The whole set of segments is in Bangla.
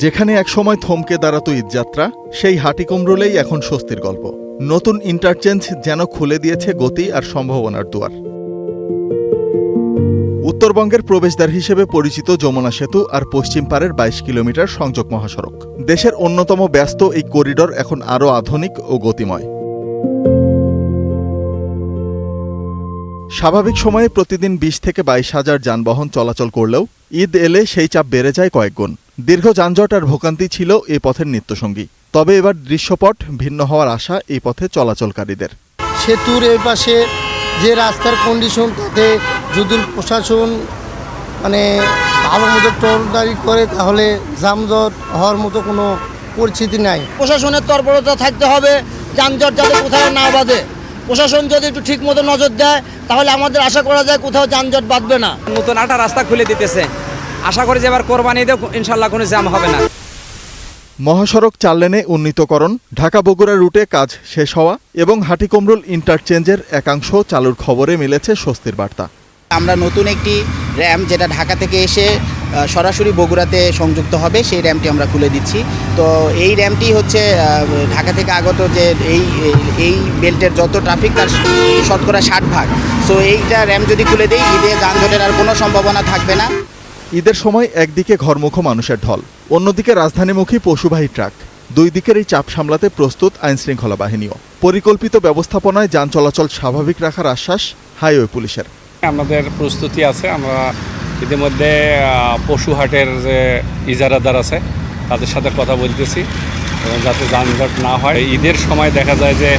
যেখানে একসময় থমকে দাঁড়াতো ঈদযাত্রা, সেই হাটিকুমরুলেই এখন স্বস্তির গল্প। নতুন ইন্টারচেঞ্জ যেন খুলে দিয়েছে গতি আর সম্ভাবনার দুয়ার। উত্তরবঙ্গের প্রবেশদ্বার হিসেবে পরিচিত যমুনা সেতু আর পশ্চিম পারের ২২ কিলোমিটার সংযোগ মহাসড়ক। দেশের অন্যতম ব্যস্ত এই করিডর এখন আরও আধুনিক ও গতিময়। স্বাভাবিক সময়ে প্রতিদিন ২০ থেকে ২২ হাজার যানবাহন চলাচল করলেও ঈদ এলে সেই চাপ বেড়ে যায় কয়েকগুণ। দীর্ঘ যানজট আর ভোগান্তি ছিল এই পথের নিত্যসঙ্গী। তবে এবার দৃশ্যপট ভিন্ন হওয়ার আশা এই পথে চলাচলকারীদের। সেতুর এই পাশে যে রাস্তার কন্ডিশন, তাতে যদি প্রশাসন ভালো মতো টোলদারি করে তাহলে যানজট হওয়ার মতো কোনো পরিস্থিতি নাই। প্রশাসনের তৎপরতা থাকতে হবে, যানজট যাতে কোথাও না বাঁধে। প্রশাসন যদি একটু ঠিক মতো নজর দেয় তাহলে আমাদের আশা করা যায় কোথাও যানজট বাঁধবে না। নতুন একটা রাস্তা খুলে দিতেছে, আশা করি যে এবার কোরবানিতে ইনশাল্লাহ কোনো জ্যাম হবে না। মহাসড়ক ৪ লেনে উন্নীতকরণ, ঢাকা বগুড়া রুটে কাজ শেষ হওয়া এবং হাটিকুমরুল ইন্টারচেঞ্জের একাংশ চালুর খবরে মিলেছে স্বস্তির বার্তা। আমরা নতুন একটি র্যাম যেটা ঢাকা থেকে এসে সরাসরি বগুড়াতে সংযুক্ত হবে, সেই র্যামটি আমরা খুলে দিচ্ছি। তো এই র্যামটি হচ্ছে ঢাকা থেকে আগত যে এই বেল্টের যত ট্রাফিক তার শতকরা ৬০%। সো এইটা র্যাম যদি খুলে দেই, ঈদে যানজটের আর কোনো সম্ভাবনা থাকবে না। ঈদের সময় একদিকে ঘরমুখো মানুষের ঢল, অন্যদিকে রাজধানীমুখী পশুবাহী ট্রাক। দুই দিকের এই চাপ সামলাতে প্রস্তুত আইনশৃঙ্খলা বাহিনীও। পরিকল্পিত ব্যবস্থাপনায় যান চলাচল স্বাভাবিক রাখার আশ্বাস হাইওয়ে পুলিশের। আমাদের প্রস্তুতি আছে। আমরা ইতিমধ্যে পশুহাটের যে ইজারাদার আছে তাদের সাথে কথা বলতেছি এবং যাতে যানজট না হয়। ঈদের সময় দেখা যায় যে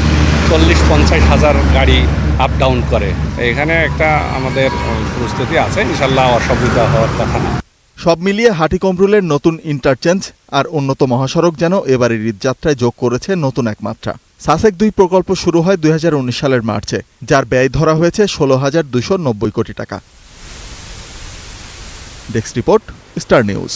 ৪০-৫০ হাজার গাড়ি আপ ডাউন করে। এখানে একটা আমাদের প্রস্তুতি আছে, ইনশাল্লাহ অসুবিধা হওয়ার কথা না। সব মিলিয়ে হাটিকুমরুলের নতুন ইন্টারচেঞ্জ আর উন্নত মহাসড়ক যেন এবারের ঈদযাত্রায় যোগ করেছে নতুন এক মাত্রা। সাসেক ২ প্রকল্প শুরু হয় ২০১৯ সালের মার্চে, যার ব্যয় ধরা হয়েছে ১৬,২৯০ কোটি টাকা। Desk report, star news.